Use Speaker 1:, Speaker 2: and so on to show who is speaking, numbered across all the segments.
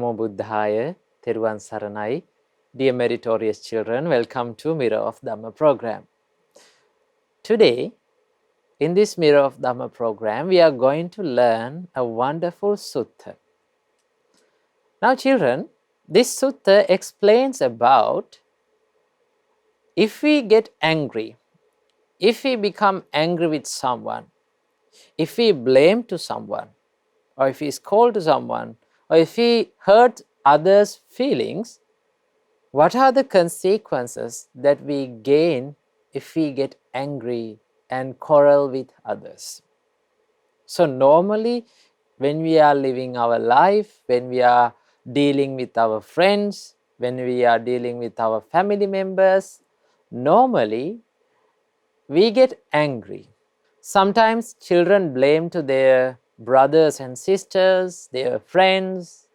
Speaker 1: Namo Buddhaya, Theruvan Saranai. Dear meritorious children, welcome to Mirror of Dhamma program. Today, in this Mirror of Dhamma program, we are going to learn a wonderful sutta. Now children, this sutta explains about if we get angry, if we become angry with someone, if we blame to someone, or if we scold to someone, or if we hurt others' feelings, what are the consequences that we gain if we get angry and quarrel with others? So normally, when we are living our life, when we are dealing with our friends, when we are dealing with our family members, normally we get angry. Sometimes children blame to their brothers and sisters, their friends.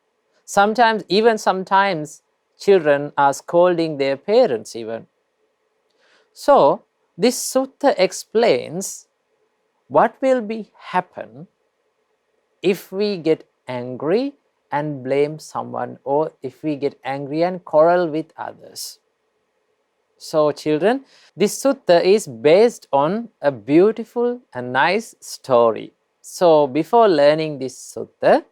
Speaker 1: Sometimes children are scolding their parents even. So this sutta explains what will be happen if we get angry and blame someone, or if we get angry and quarrel with others. So children, this sutta is based on a beautiful and nice story. So before learning this sutta,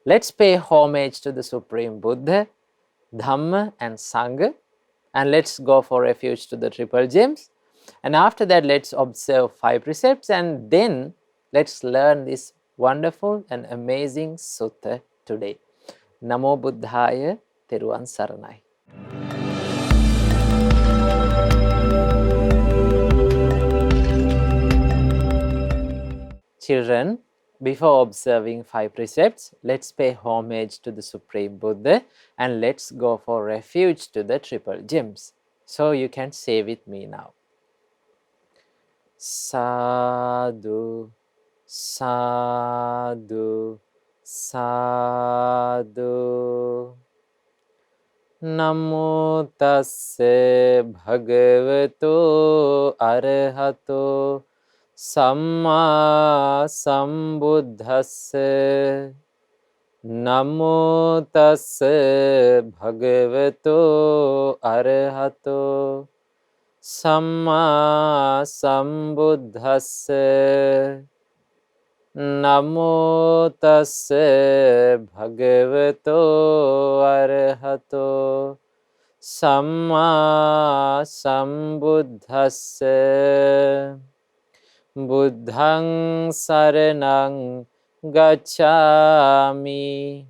Speaker 1: let's pay homage to the Supreme Buddha, Dhamma and Sangha, and let's go for refuge to the triple gems. And after that, let's observe 5 precepts, and then let's learn this wonderful and amazing sutta today. Namo Buddhaya, Theruvan Saranai. Children, before observing 5 precepts, let's pay homage to the Supreme Buddha and let's go for refuge to the triple gems. So you can say with me now. Sadhu, sadhu, sadhu. Namo tasse bhagavato arahato Samma sambuddhassa. Namo tassa bhagavato arahato Samma sambuddhassa. Namo tassa bhagavato arahato Samma sambuddhassa. Buddhaṃ saraṇaṃ gacchāmi.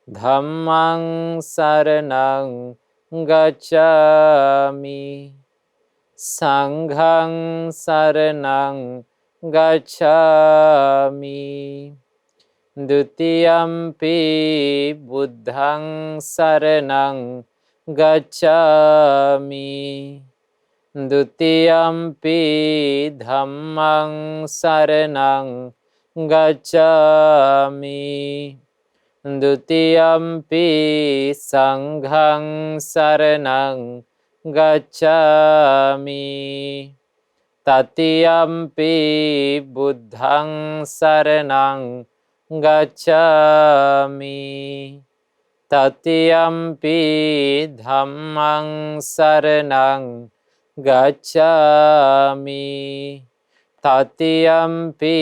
Speaker 1: Dhammaṃ saraṇaṃ gacchāmi. Sanghaṃ saraṇaṃ gacchāmi. Dutiyampi buddhaṃ saraṇaṃ gacchāmi. Dutiyampi dhammaṃ saraṇaṃ gacchāmi. Dutiyampi sanghaṃ saraṇaṃ gacchāmi. Tatiyampi buddhaṃ saraṇaṃ gacchāmi. Tatiyampi dhammaṃ saraṇaṃ gacchāmi. Tatiyampi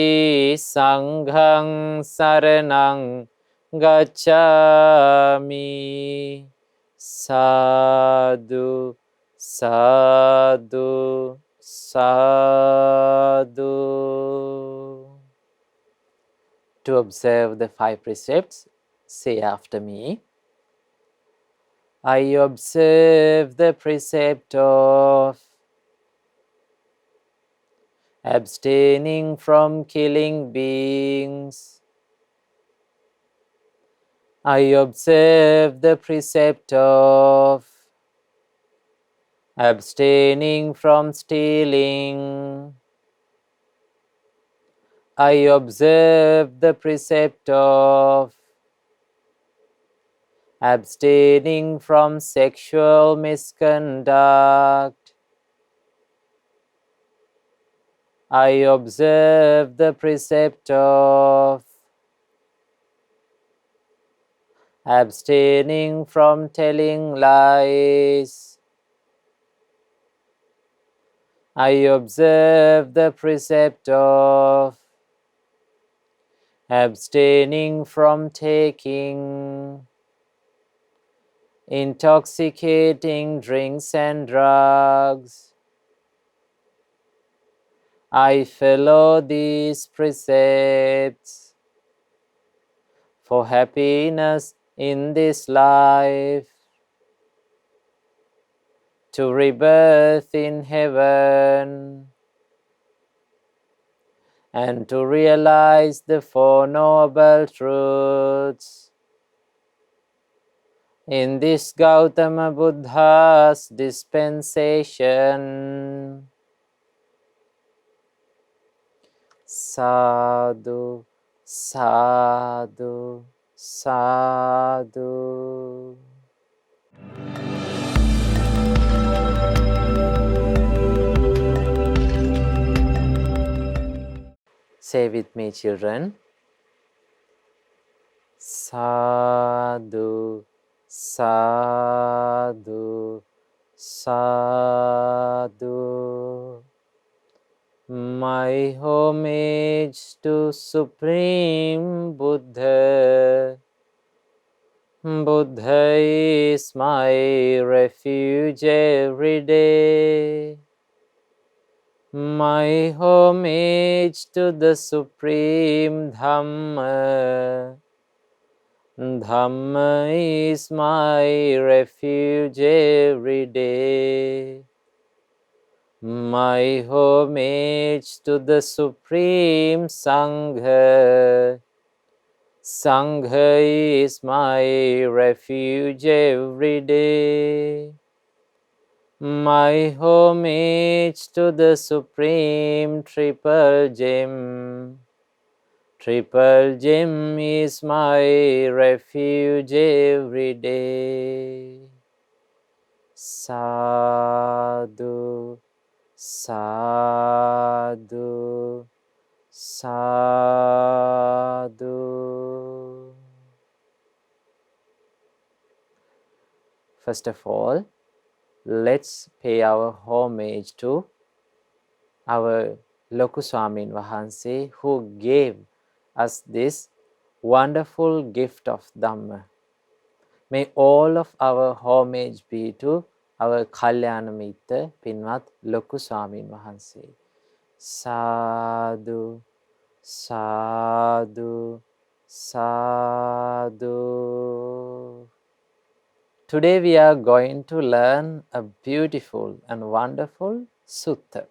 Speaker 1: sanghaṃ saraṇaṃ gacchāmi. Sadhu, sadhu, sadhu. To observe the 5 precepts, say after me. I observe the precept of abstaining from killing beings. I observe the precept of abstaining from stealing. I observe the precept of abstaining from sexual misconduct. I observe the precept of abstaining from telling lies. I observe the precept of abstaining from taking intoxicating drinks and drugs. I follow these precepts for happiness in this life, to rebirth in heaven, and to realize the Four Noble Truths in this Gautama Buddha's dispensation. Sadhu, sadhu, sadhu. Say with me, children. Sadhu, sadhu, sadhu. My homage to Supreme Buddha. Buddha is my refuge every day. My homage to the Supreme Dhamma. Dhamma is my refuge every day. My homage to the Supreme Sangha. Sangha is my refuge every day. My homage to the Supreme Triple Gem. Triple Gem is my refuge every day. Sadhu, sadhu, sadhu. First of all, let's pay our homage to our Loku Swaminwahansa, who gave us this wonderful gift of Dhamma. May all of our homage be to our Kalyana Mitra, Pinvat Loku Swaminwahansa. Sadhu, sadhu, sadhu. Today we are going to learn a beautiful and wonderful sutta.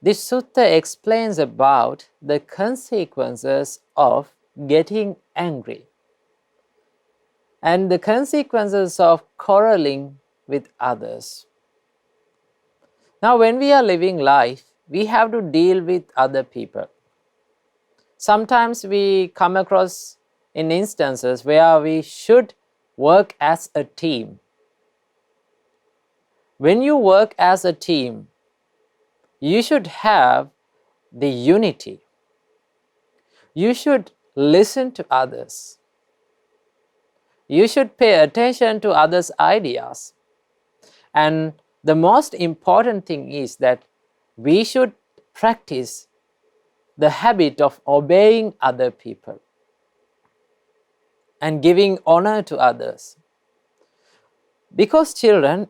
Speaker 1: This sutta explains about the consequences of getting angry and the consequences of quarreling with others. Now, when we are living life, we have to deal with other people. Sometimes we come across in instances where we should work as a team. When you work as a team, you should have the unity. You should listen to others. You should pay attention to others' ideas. And the most important thing is that we should practice the habit of obeying other people and giving honor to others. Because children,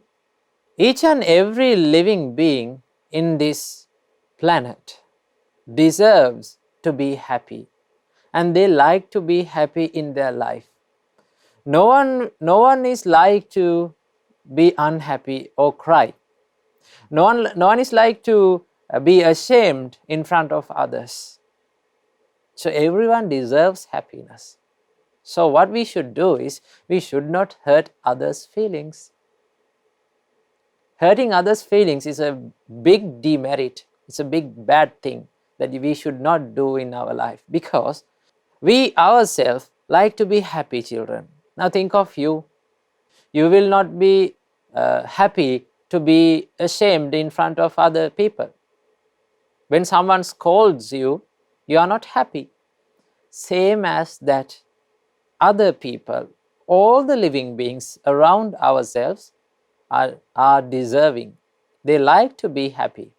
Speaker 1: each and every living being in this planet deserves to be happy, and they like to be happy in their life. No one is like to be unhappy or cry. No one is like to be ashamed in front of others. So everyone deserves happiness. So what we should do is, we should not hurt others' feelings. Hurting others' feelings is a big demerit. It's a big bad thing that we should not do in our life, because we ourselves like to be happy children. Now think of you. You will not be happy to be ashamed in front of other people. When someone scolds you, you are not happy. Same as that, other people all the living beings around ourselves are deserving. They like to be happy.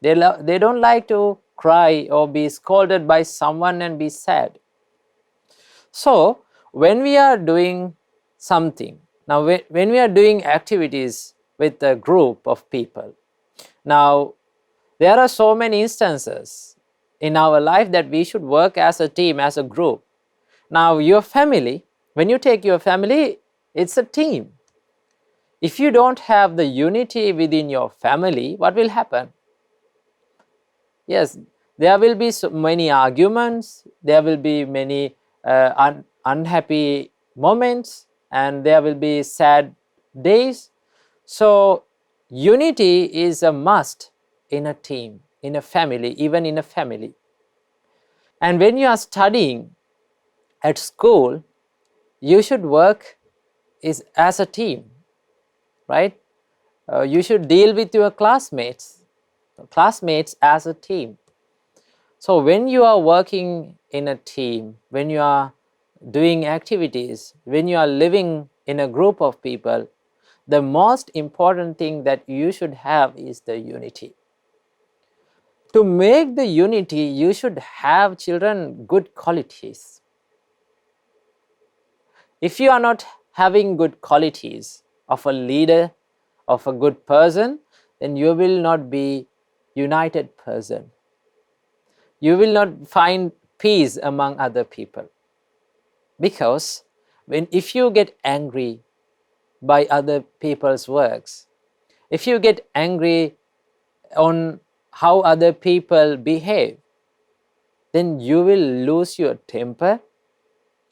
Speaker 1: They don't like to cry or be scolded by someone and be sad. So when we are doing something, now when we are doing activities with a group of people, now there are so many instances in our life that we should work as a team, as a group. Now your family, when you take your family, it's a team. If you don't have the unity within your family, what will happen? Yes, there will be so many arguments, there will be many unhappy moments, and there will be sad days. So unity is a must in a team, in a family, even in a family. And when you are studying at school, you should work as a team, right? You should deal with your classmates as a team. So when you are working in a team, when you are doing activities, when you are living in a group of people, the most important thing that you should have is the unity. To make the unity, you should have, children, good qualities. If you are not having good qualities of a leader, of a good person, then you will not be united person. You will not find peace among other people. Because if you get angry by other people's works, if you get angry on how other people behave, then you will lose your temper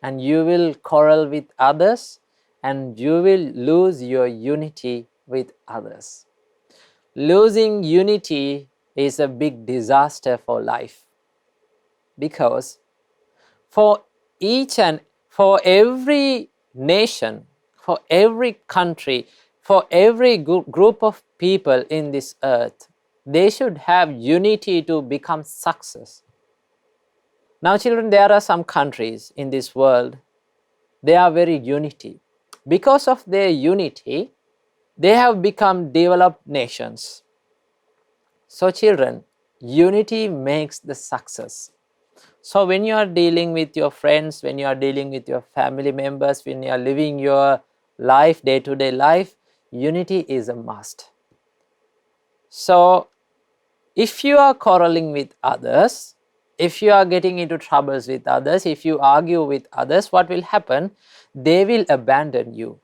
Speaker 1: and you will quarrel with others and you will lose your unity with others. Losing unity is a big disaster for life, because for every nation, for every country, for every group of people in this earth, they should have unity to become success. Now children, there are some countries in this world, they are very unity. Because of their unity, they have become developed nations. So children, unity makes the success. So when you are dealing with your friends, when you are dealing with your family members, when you are living your life, day-to-day life, unity is a must. So if you are quarreling with others, if you are getting into troubles with others, if you argue with others, what will happen? They will abandon you.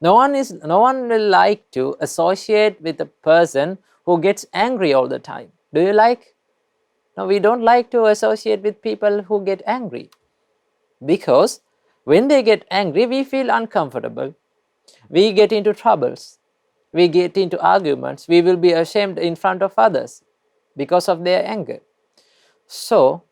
Speaker 1: No one will like to associate with a person who gets angry all the time. Do you like? No, we don't like to associate with people who get angry, because when they get angry, we feel uncomfortable. We get into troubles. We get into arguments. We will be ashamed in front of others because of their anger. So,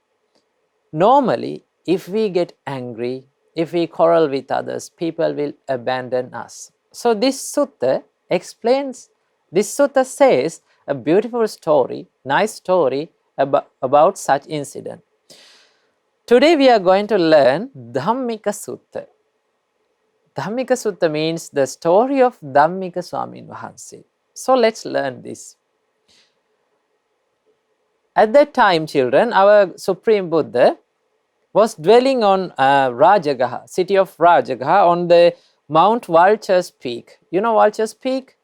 Speaker 1: normally, if we get angry, if we quarrel with others, people will abandon us. So, this sutta explains, this sutta says a beautiful story, nice story about such incident. Today we are going to learn Dhammika Sutta. Dhammika Sutta means the story of Dhammika Swaminwahansa. So let's learn this. At that time, children, our Supreme Buddha was dwelling on Rajagaha, city of Rajagaha, on the Mount Vulture's Peak. You know Vulture's Peak?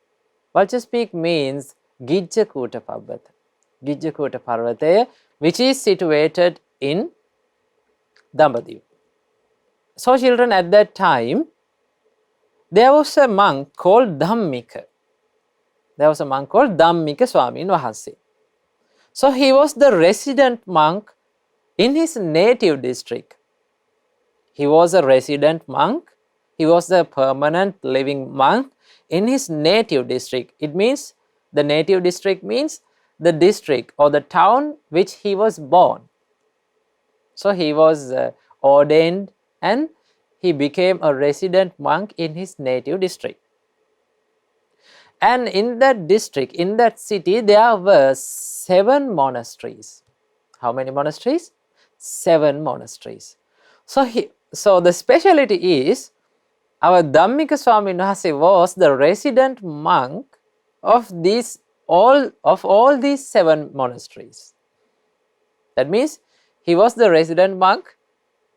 Speaker 1: Vulture's Peak means Gijjakuta Parvata. Gijjakuta Parvata, which is situated in Dhamma. So children, at that time, there was a monk called Dhammika. There was a monk called Dhammika Swaminwahansa. So he was the resident monk in his native district. He was a resident monk. He was the permanent living monk in his native district. It means, the native district means the district or the town which he was born. So he was ordained and he became a resident monk in his native district. And in that district, in that city, there were 7 monasteries. How many monasteries? 7 monasteries. So the speciality is, our Dhammika Swaminwahansa was the resident monk of all these 7 monasteries. That means he was the resident monk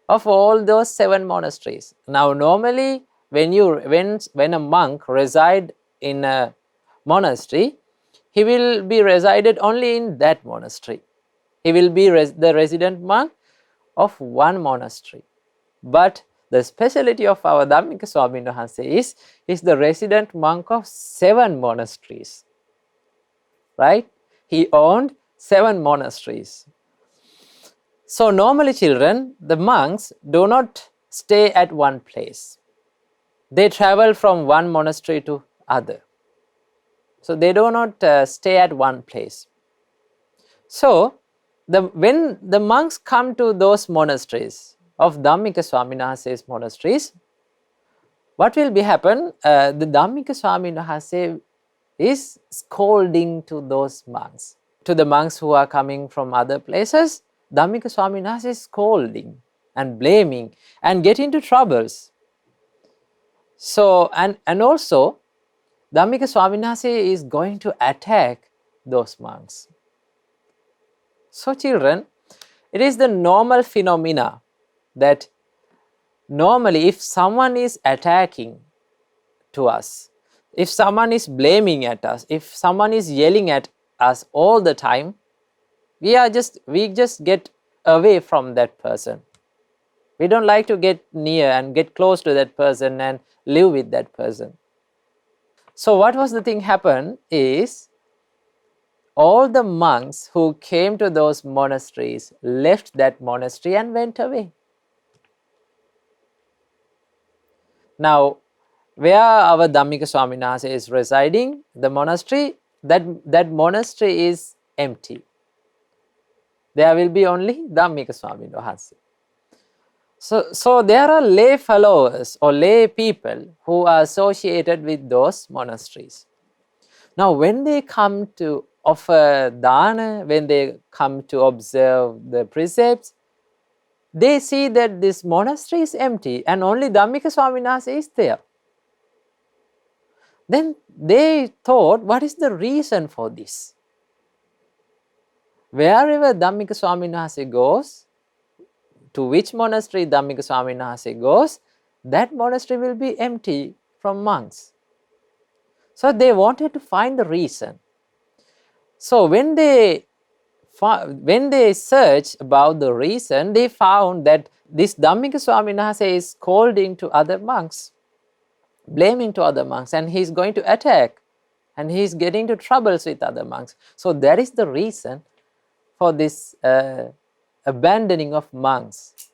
Speaker 1: of all those 7 monasteries. Now normally when a monk reside in a monastery, he will be resided only in that monastery. He will be the resident monk of one monastery. But the speciality of our Dhammika Swaminwahansa is the resident monk of 7 monasteries. Right? He owned 7 monasteries. So normally children, the monks do not stay at one place. They travel from one monastery to other. So they do not stay at one place. So when the monks come to those monasteries of Dhammika Swaminwahansa's monasteries, what will be happen? The Dhammika Swaminwahansa is scolding to those monks. To the monks who are coming from other places, Dhammika Swaminwahansa is scolding and blaming and get into troubles. So and also Dhammika Swaminwahansa is going to attack those monks. So children, it is the normal phenomena that normally if someone is attacking to us, if someone is blaming at us, if someone is yelling at us all the time, we just get away from that person. We don't like to get near and get close to that person and live with that person. So what was the thing happen is, all the monks who came to those monasteries left that monastery and went away. Now, where our Dhammika Swaminwahansa is residing, the monastery, that monastery is empty. There will be only Dhammika Swaminwahansa. So there are lay followers or lay people who are associated with those monasteries. Now when they come to offer dana, when they come to observe the precepts, they see that this monastery is empty and only Dhammika Swaminwahansa is there. Then they thought, what is the reason for this? Wherever Dhammika Swaminwahansa goes, to which monastery Dhammika Swaminwahansa goes, that monastery will be empty from monks. So they wanted to find the reason. So when they searched about the reason, they found that this Dhammika Swaminwahansa is scolding to other monks, blaming to other monks, and he is going to attack, and he is getting into troubles with other monks. So that is the reason for this abandoning of monks,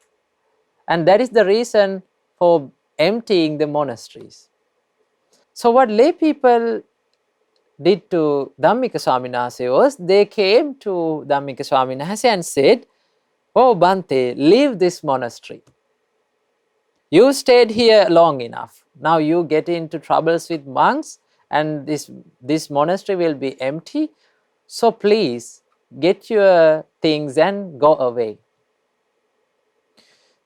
Speaker 1: and that is the reason for emptying the monasteries. So what lay people did to Dhammika Swaminwahansa was, they came to Dhammika Swaminwahansa and said, "Oh Bhante, leave this monastery. You stayed here long enough. Now you get into troubles with monks and this monastery will be empty. So please get your things and go away."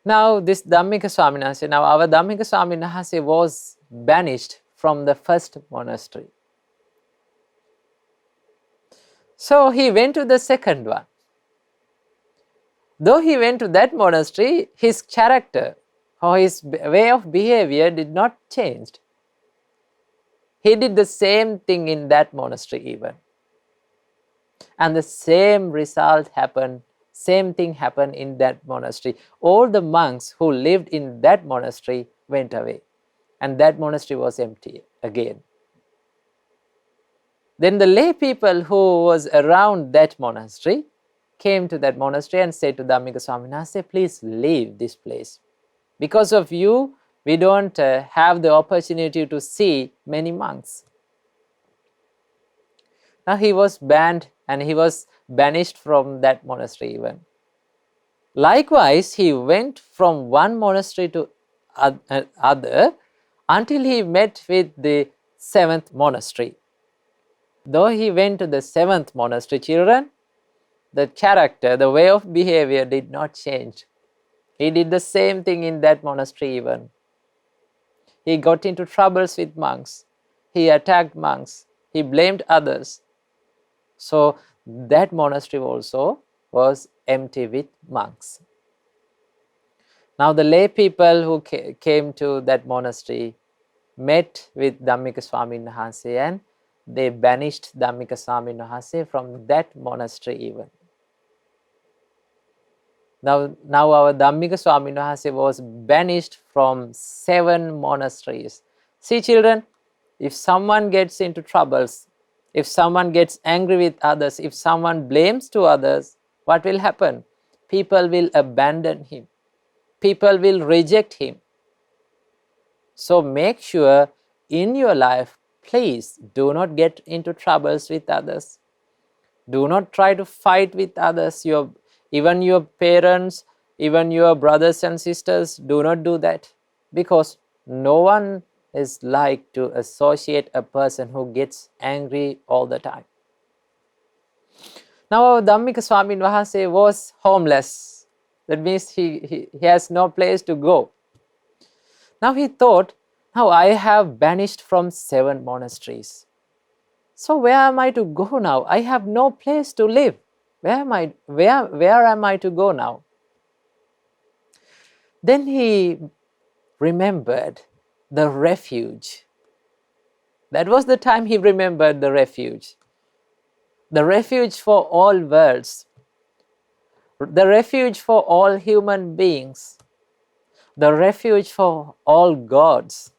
Speaker 1: Now this Dhammika Swaminwahansa, now our Dhammika Swaminwahansa was banished from the first monastery. So he went to the second one. Though he went to that monastery, his character or his way of behavior did not change. He did the same thing in that monastery even. And the same result happened, same thing happened in that monastery. All the monks who lived in that monastery went away, and that monastery was empty again. Then the lay people who was around that monastery came to that monastery and said to Dhammika Swaminwahansa, "Please leave this place. Because of you, we don't have the opportunity to see many monks." Now he was banned and he was banished from that monastery even. Likewise, he went from one monastery to other until he met with the 7th monastery. Though he went to the 7th monastery, children, the character, the way of behavior did not change. He did the same thing in that monastery even. He got into troubles with monks. He attacked monks. He blamed others. So that monastery also was empty with monks. Now the lay people who came to that monastery met with Dhammika Swaminwahansa and they banished Dhammika Swaminwahansa from that monastery even. Now our Dhammika Swaminwahansa was banished from 7 monasteries. See children, if someone gets into troubles, if someone gets angry with others, if someone blames to others, what will happen? People will abandon him. People will reject him. So make sure in your life, please do not get into troubles with others. Do not try to fight with others. Even your parents, even your brothers and sisters, do not do that, because no one is like to associate a person who gets angry all the time. Now Dhammika Swaminwahansa was homeless. That means he has no place to go. Now he thought, now I have banished from 7 monasteries. So where am I to go now? I have no place to live. Where am I to go now? Then he remembered the refuge. That was the time he remembered the refuge. The refuge for all worlds. The refuge for all human beings. The refuge for all gods.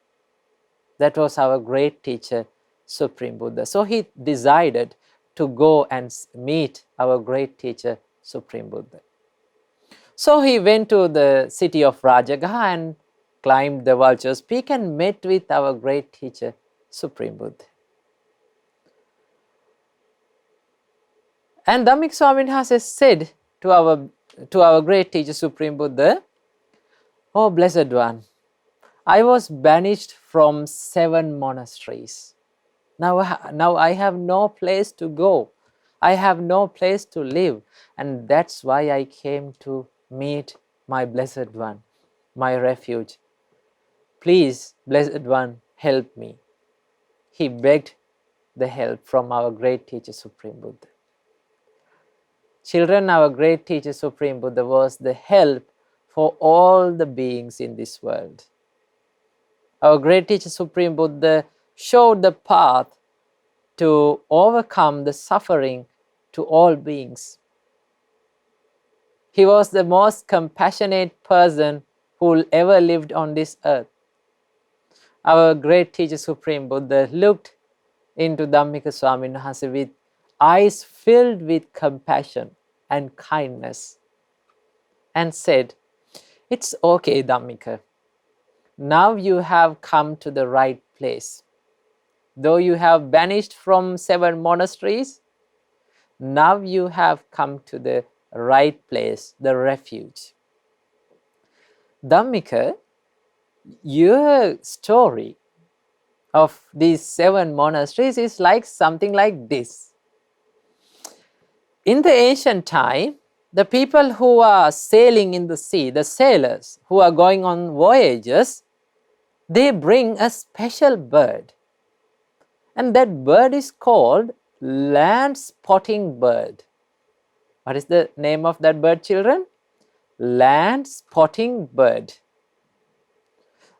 Speaker 1: That was our great teacher, Supreme Buddha. So he decided to go and meet our great teacher, Supreme Buddha. So he went to the city of Rajagaha and climbed the vulture's peak and met with our great teacher, Supreme Buddha. And Dhammika Swaminwahansa said to our great teacher, Supreme Buddha, "Oh Blessed One, I was banished from 7 monasteries. Now I have no place to go. I have no place to live. And that's why I came to meet my Blessed One, my refuge. Please, Blessed One, help me." He begged the help from our great teacher, Supreme Buddha. Children, our great teacher, Supreme Buddha, was the help for all the beings in this world. Our great teacher, Supreme Buddha, showed the path to overcome the suffering to all beings. He was the most compassionate person who ever lived on this earth. Our great teacher, Supreme Buddha, looked into Dhammika Swaminwahansa with eyes filled with compassion and kindness and said, "It's okay, Dhammika. Now you have come to the right place. Though you have banished from 7 monasteries, now you have come to the right place, the refuge. Dhammika, your story of these 7 monasteries is like something like this. In the ancient time, the people who are sailing in the sea, the sailors who are going on voyages, they bring a special bird. And that bird is called land spotting bird. What is the name of that bird, children? Land spotting bird.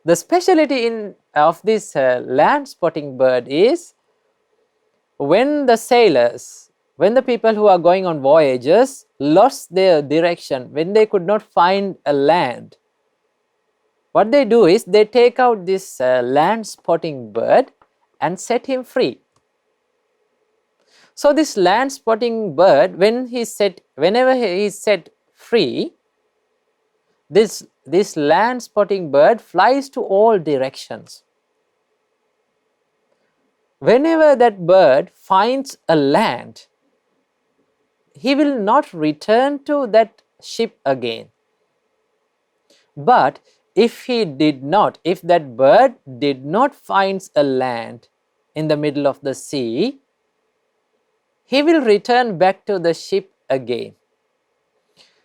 Speaker 1: The specialty of this land spotting bird is when the people who are going on voyages lost their direction, when they could not find a land, what they do is they take out this land spotting bird and set him free. So this land spotting bird, whenever he is set free, this land spotting bird flies to all directions. Whenever that bird finds a land, he will not return to that ship again. But if that bird did not find a land in the middle of the sea, he will return back to the ship again.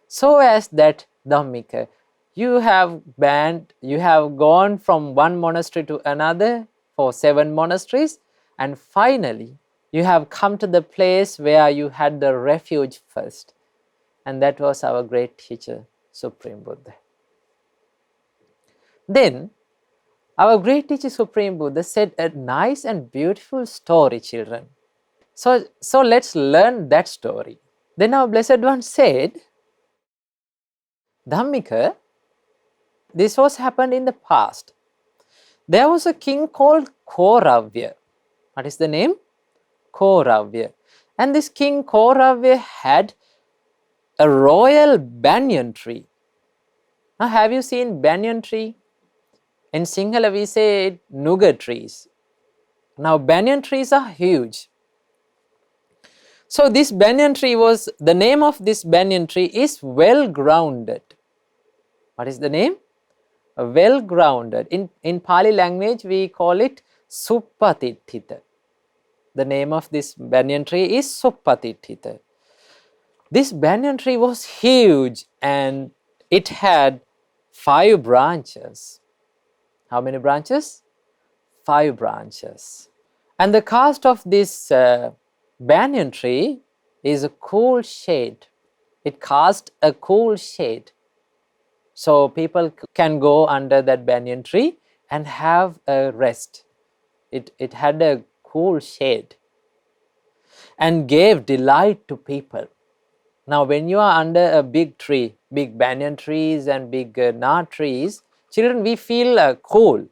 Speaker 1: So as that, Dhammika, You have gone from one monastery to another for 7 monasteries, and finally you have come to the place where you had the refuge first, and that was our great teacher, Supreme Buddha. Then our great teacher, Supreme Buddha, said a nice and beautiful story, children. So let's learn that story. Then our Blessed One said, Dhammika, this was happened in the past. There was a king called Kauravya. What is the name? Kauravya. And this king Kauravya had a royal banyan tree. Now, have you seen banyan tree? In Sinhala we say nuga trees. Now, banyan trees are huge. So this banyan tree was, the name of this banyan tree is well grounded. What is the name? Well grounded. In Pali language we call it Suppatithita. The name of this banyan tree is Suppatithita. This banyan tree was huge and it had 5 branches. How many branches? 5 branches. And the cast of this banyan tree is a cool shade. It casts a cool shade. So people can go under that banyan tree and have a rest. It had a cool shade and gave delight to people. Now, when you are under a big tree, big banyan trees and big nar trees, children, we feel cool.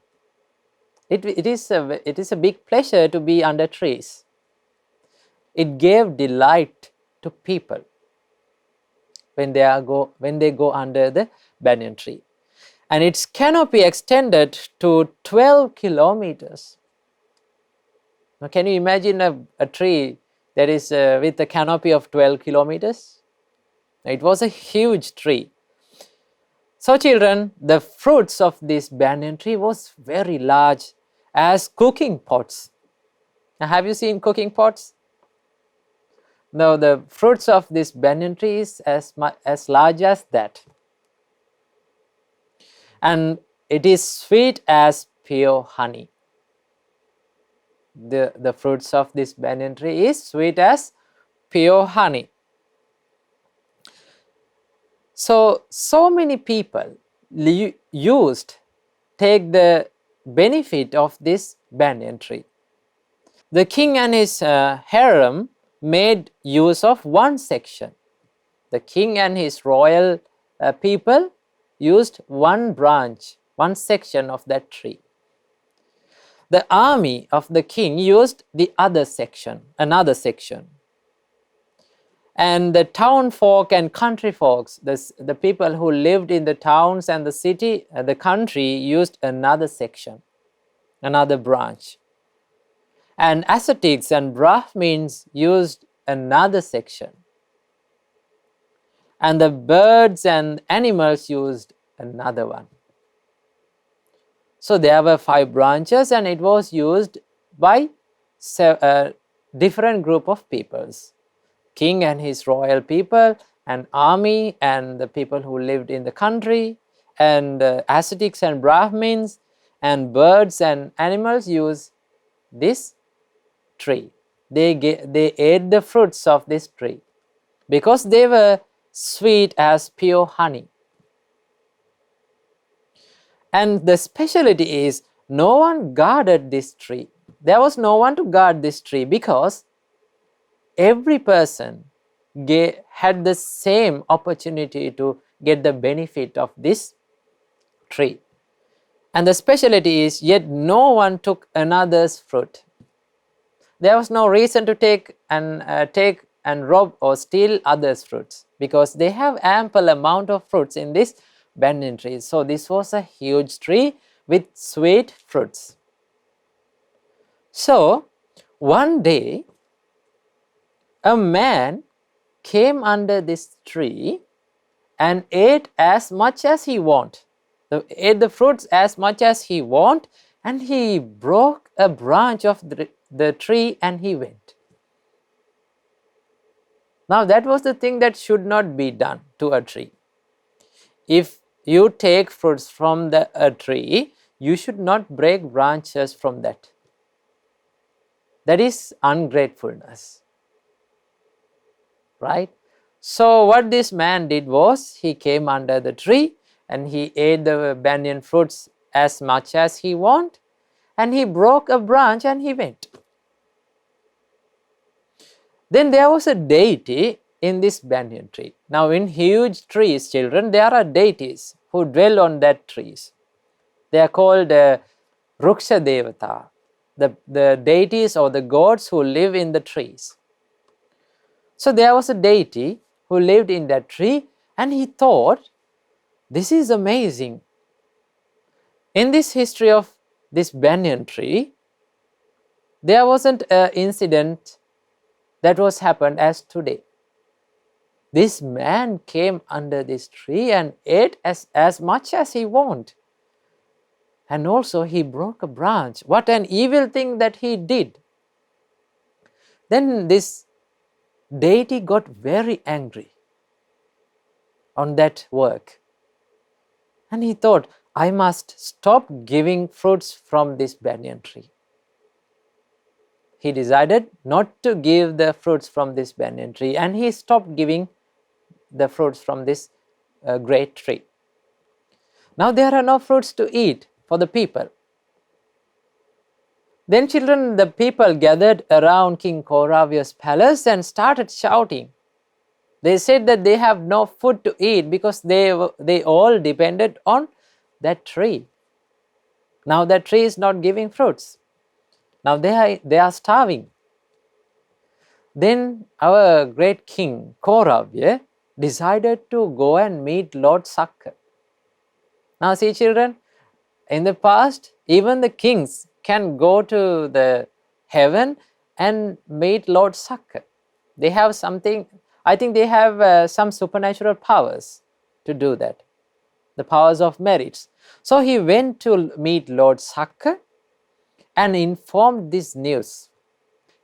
Speaker 1: It is a big pleasure to be under trees. It gave delight to people when they go under the banyan tree. And its canopy extended to 12 kilometers. Now, can you imagine a tree that is with a canopy of 12 kilometers? It was a huge tree. So children, the fruits of this banyan tree was very large as cooking pots. Now, have you seen cooking pots? Now, the fruits of this banyan tree is as large as that. And it is sweet as pure honey. The fruits of this banyan tree is sweet as pure honey. So many people take the benefit of this banyan tree. The king and his harem made use of one section. The king and his royal people used one branch, one section of that tree. The army of the king used the other section, another section. And the town folk and country folks, the people who lived in the towns and the city, the country, used another section, another branch. And ascetics and Brahmins used another section. And the birds and animals used another one. So there were 5 branches and it was used by a different group of peoples. King and his royal people, and army, and the people who lived in the country, and ascetics and Brahmins, and birds and animals use this tree. They ate the fruits of this tree because they were sweet as pure honey. And the specialty is no one guarded this tree. There was no one to guard this tree because every person had the same opportunity to get the benefit of this tree. And the specialty is, yet no one took another's fruit. There was no reason to take and rob or steal others' fruits because they have ample amount of fruits in this banyan tree. So this was a huge tree with sweet fruits. So one day, a man came under this tree and ate as much as he wanted. Ate the fruits as much as he wanted, and he broke a branch of the tree and he went. Now that was the thing that should not be done to a tree. If you take fruits from a tree, you should not break branches from that. That is ungratefulness. Right? So what this man did was, he came under the tree and he ate the banyan fruits as much as he wanted, and he broke a branch and he went. Then there was a deity in this banyan tree. Now in huge trees, children, there are deities who dwell on that trees. They are called Ruksha Devata, the deities or the gods who live in the trees. So there was a deity who lived in that tree, and he thought, this is amazing. In this history of this banyan tree, there wasn't an incident that was happened as today. This man came under this tree and ate as much as he wanted. And also he broke a branch. What an evil thing that he did. Then this deity got very angry on that work. And he thought, I must stop giving fruits from this banyan tree. He decided not to give the fruits from this banyan tree, and he stopped giving the fruits from this great tree. Now there are no fruits to eat for the people. Then children, the people gathered around King Kauravya's palace and started shouting. They said that they have no food to eat because they all depended on that tree. Now that tree is not giving fruits. Now they are starving. Then our great king Kauravya decided to go and meet Lord Sakka. Now see children, in the past even the kings can go to the heaven and meet Lord Sakka. They have something, I think they have some supernatural powers to do that, the powers of merits. So he went to meet Lord Sakka and informed this news.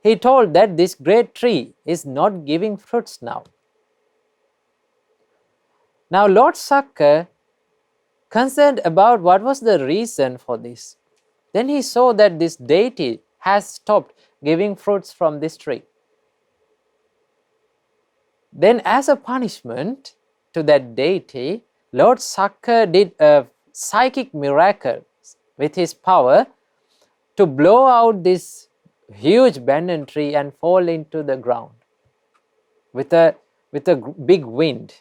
Speaker 1: He told that this great tree is not giving fruits now. Now Lord Sakka, concerned about what was the reason for this, then he saw that this deity has stopped giving fruits from this tree. Then as a punishment to that deity, Lord Sakka did a psychic miracle with his power to blow out this huge banyan tree and fall into the ground with a big wind.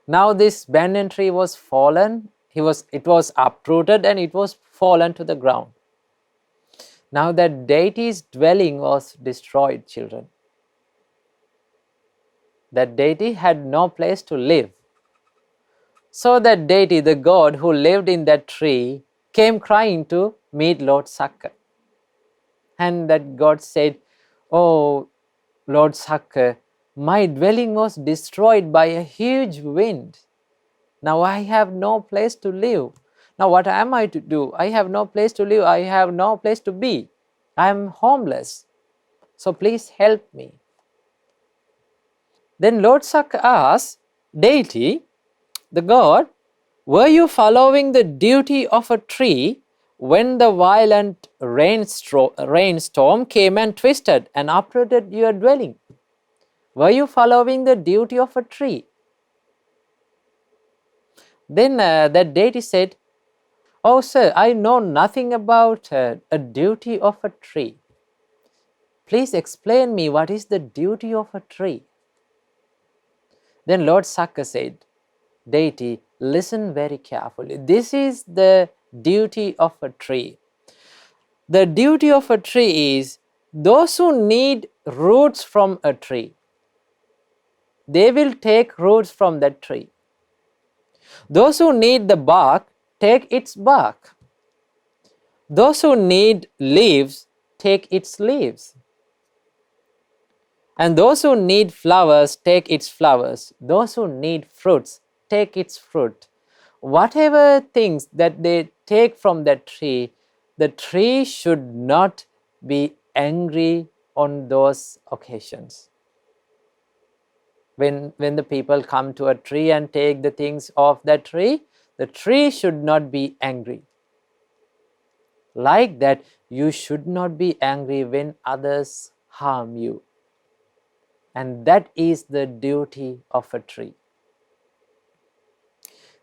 Speaker 1: Now this banyan tree was fallen, it was uprooted and it was fallen to the ground. Now that deity's dwelling was destroyed, children. That deity had no place to live. So that deity, the god who lived in that tree, came crying to meet Lord Sakka. And that god said, oh Lord Sakka, my dwelling was destroyed by a huge wind. Now I have no place to live. Now what am I to do? I have no place to live. I have no place to be. I am homeless. So please help me. Then Lord Sakka asked, deity, the god, were you following the duty of a tree when the violent rainstorm came and twisted and uprooted your dwelling? Were you following the duty of a tree? Then that deity said, oh sir, I know nothing about a duty of a tree. Please explain me what is the duty of a tree. Then Lord Sakka said, deity, listen very carefully. This is the duty of a tree. The duty of a tree is, those who need roots from a tree, they will take roots from that tree. Those who need the bark, take its bark. Those who need leaves, take its leaves. And those who need flowers, take its flowers. Those who need fruits, take its fruit. Whatever things that they take from that tree, the tree should not be angry on those occasions. When the people come to a tree and take the things off that tree, the tree should not be angry. Like that, you should not be angry when others harm you. And that is the duty of a tree.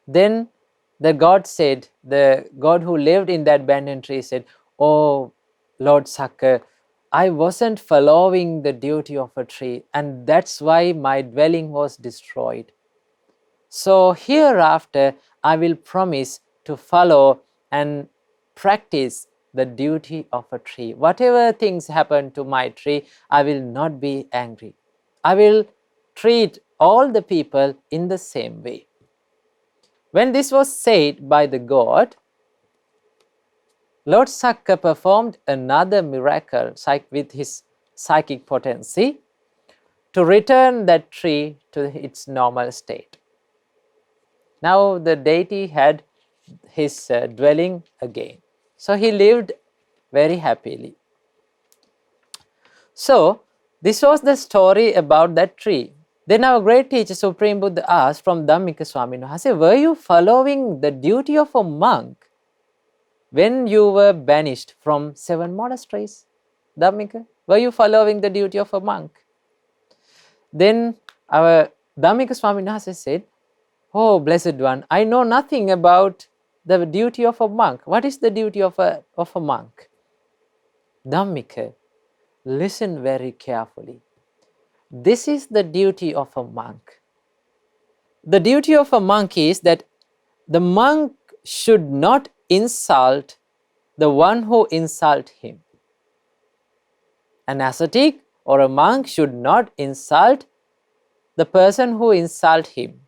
Speaker 1: Then the God said, the God who lived in that banyan tree said, "Oh, Lord Sakka, I wasn't following the duty of a tree, and that's why my dwelling was destroyed. So hereafter I will promise to follow and practice the duty of a tree. Whatever things happen to my tree, I will not be angry. I will treat all the people in the same way." When this was said by the God, Lord Sakka performed another miracle with his psychic potency to return that tree to its normal state. Now the deity had his dwelling again. So he lived very happily. So this was the story about that tree. Then our great teacher Supreme Buddha asked from Dhammika Swaminwahansa, "Were you following the duty of a monk when you were banished from 7 monasteries? Dhammika, were you following the duty of a monk?" Then our Dhammika Swaminwahansa said, "Oh, blessed one, I know nothing about the duty of a monk. What is the duty of a monk?" Dhammika, listen very carefully. This is the duty of a monk. The duty of a monk is that the monk should not insult the one who insults him. An ascetic or a monk should not insult the person who insults him.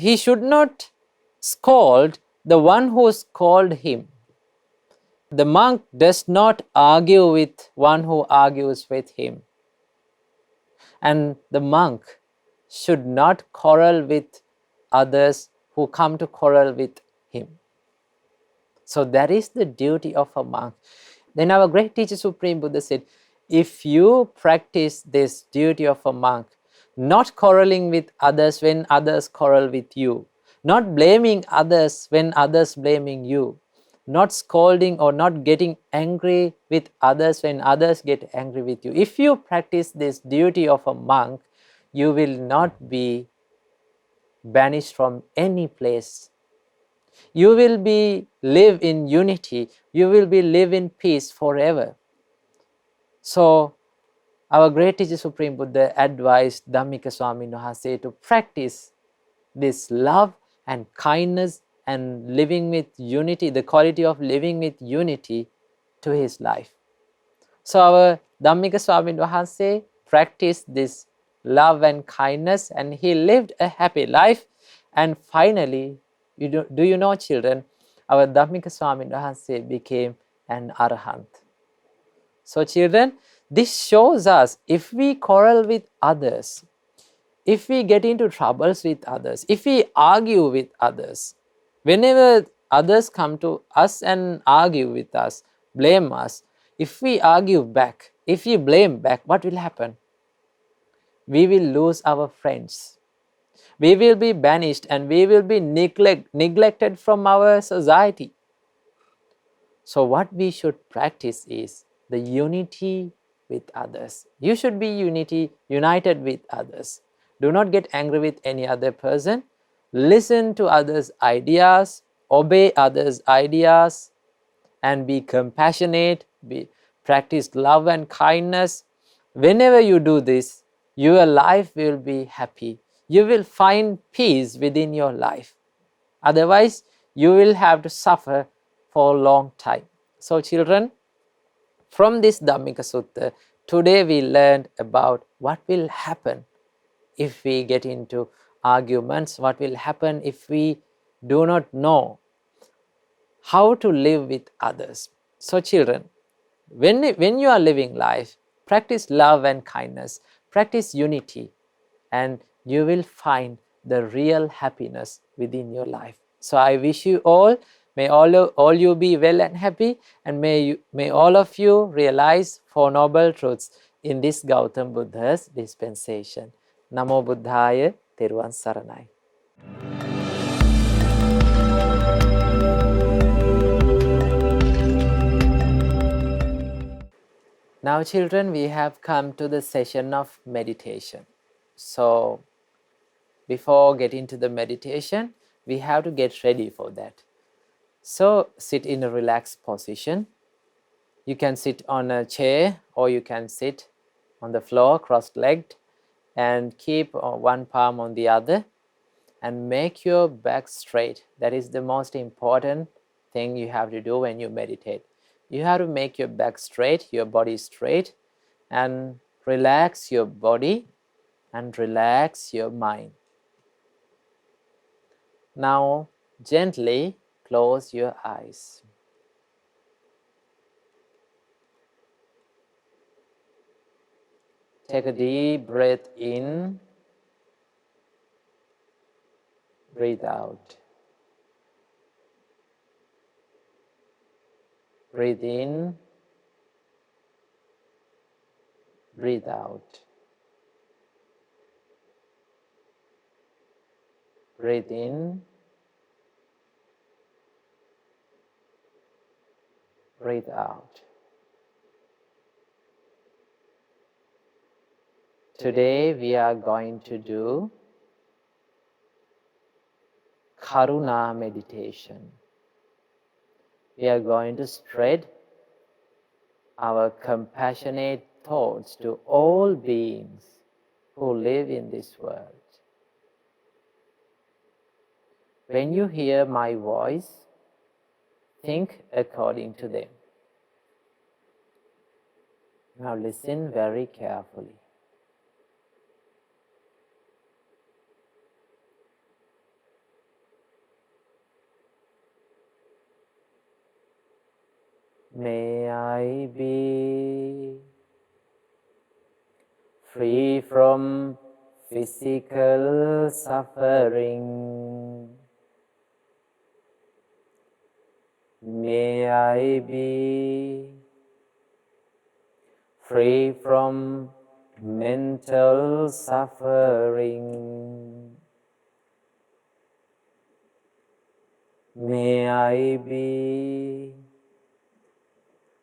Speaker 1: He should not scold the one who scolded him. The monk does not argue with one who argues with him. And the monk should not quarrel with others who come to quarrel with him. So that is the duty of a monk. Then our great teacher Supreme Buddha said, if you practice this duty of a monk, not quarreling with others when others quarrel with you, not blaming others when others blaming you, not scolding or not getting angry with others when others get angry with you. If you practice this duty of a monk, you will not be banished from any place. You will be live in unity. You will be live in peace forever. So our great teacher Supreme Buddha advised Dhammika Swaminwahansa to practice this love and kindness and living with unity, the quality of living with unity to his life. So our Dhammika Swaminwahansa practiced this love and kindness, and he lived a happy life. And finally, do you know, children, our Dhammika Swaminwahansa became an Arahant. So children, this shows us if we quarrel with others, if we get into troubles with others, if we argue with others, whenever others come to us and argue with us, blame us, if we argue back, if we blame back, what will happen? We will lose our friends. We will be banished and we will be neglected from our society. So what we should practice is the unity with others. You should be united with others. Do not get angry with any other person. Listen to others' ideas, obey others' ideas, and be compassionate, practice love and kindness. Whenever you do this, your life will be happy. You will find peace within your life. Otherwise, you will have to suffer for a long time. So children, from this Dhammika Sutta, today we learned about what will happen if we get into arguments, what will happen if we do not know how to live with others. So children, when you are living life, practice love and kindness, practice unity, and you will find the real happiness within your life. So I wish you all, may all you be well and happy, and may all of you realize Four Noble Truths. in this Gautam Buddha's dispensation. Namo Buddhaya, Theruvan Saranai. Now children, we have come to the session of meditation. So before getting to the meditation, we have to get ready for that. So sit in a relaxed position. You can sit on a chair or you can sit on the floor cross-legged and keep one palm on the other and make your back straight. That is the most important thing you have to do when you meditate. You have to make your back straight, your body straight, and relax your body and relax your mind. Now gently close your eyes. Take a deep breath in, breathe out. Breathe in, breathe out. Breathe in, breathe out. Today we are going to do Karuna meditation. We are going to spread our compassionate thoughts to all beings who live in this world. When you hear my voice, think according to them. Now listen very carefully. May I be free from physical suffering. May I be free from mental suffering. May I be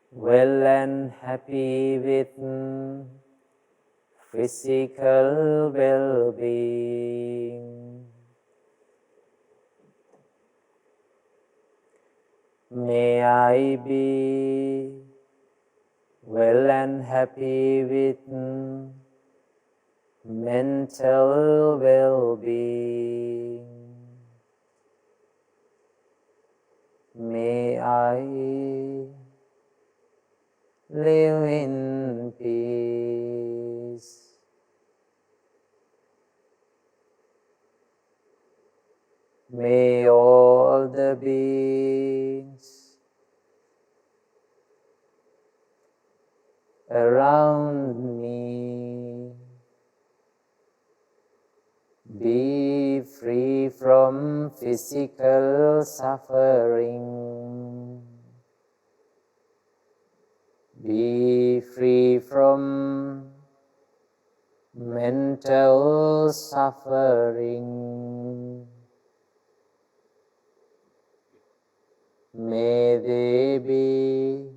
Speaker 1: well and happy with physical well-being. May I be well and happy with mental well-being. May I live in peace. May all the beings around me be free from physical suffering. Be free from mental suffering. May they be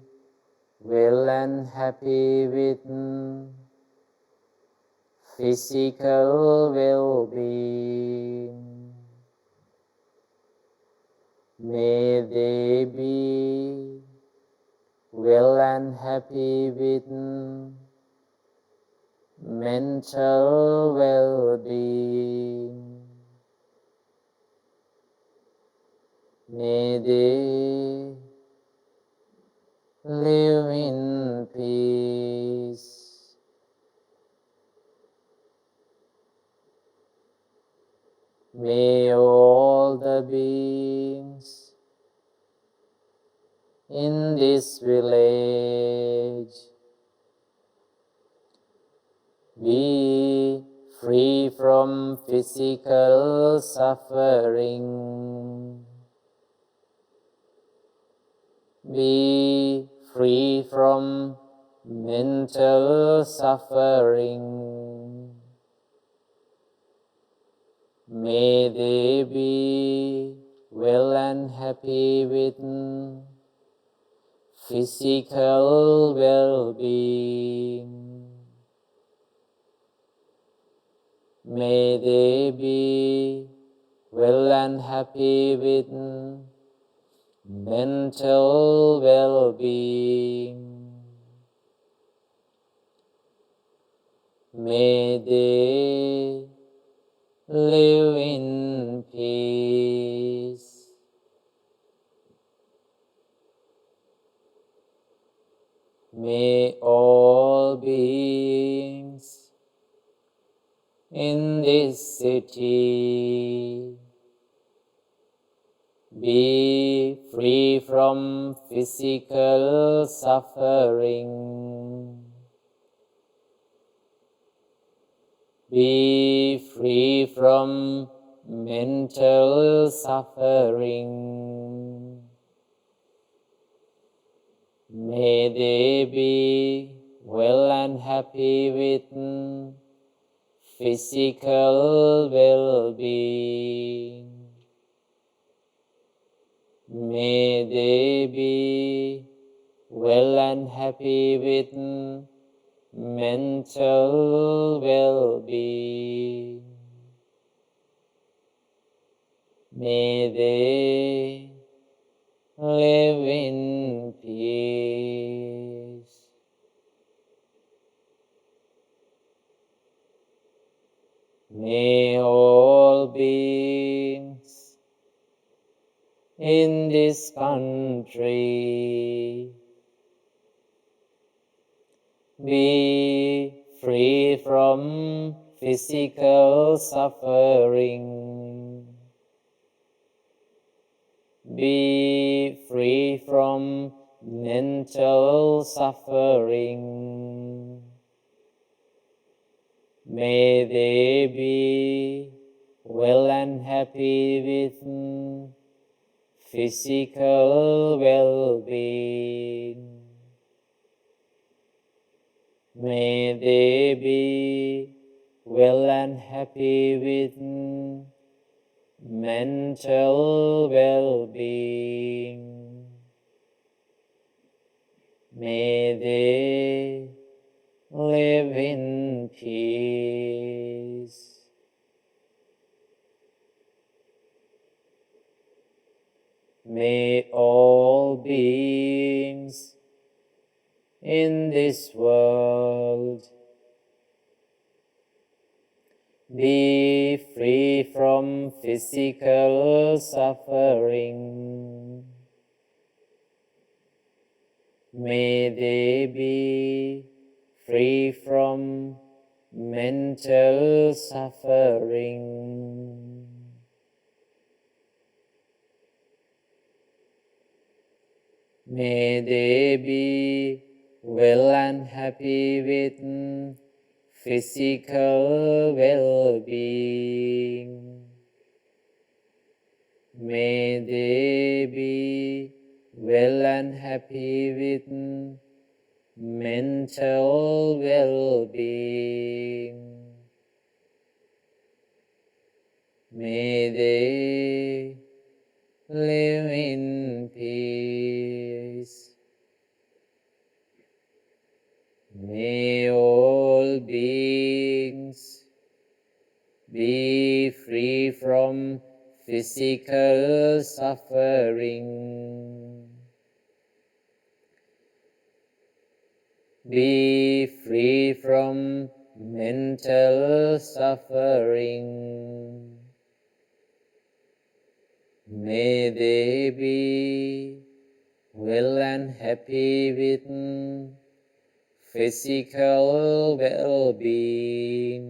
Speaker 1: well and happy with physical well-being. May they be well and happy with mental well-being. May they live in peace. May all the beings in this village be free from physical suffering. Be free from mental suffering. May they be well and happy with physical well-being. May they be well and happy with mental well-being. May they live in peace. May all beings in this city be free from physical suffering. Be free from mental suffering. May they be well and happy with physical well-being. May they be well and happy with mental well-being. May they live in peace. May all beings in this country be free from physical suffering. Be free from mental suffering. May they be well and happy with physical well-being. May they be well and happy with mental well-being. May they live in peace. May all beings in this world be free from physical suffering. May they be free from mental suffering. May they be well and happy with physical well-being. May they be well and happy with mental well-being. May they live in peace. May all beings be free from physical suffering. Be free from mental suffering. May they be well and happy with physical well-being.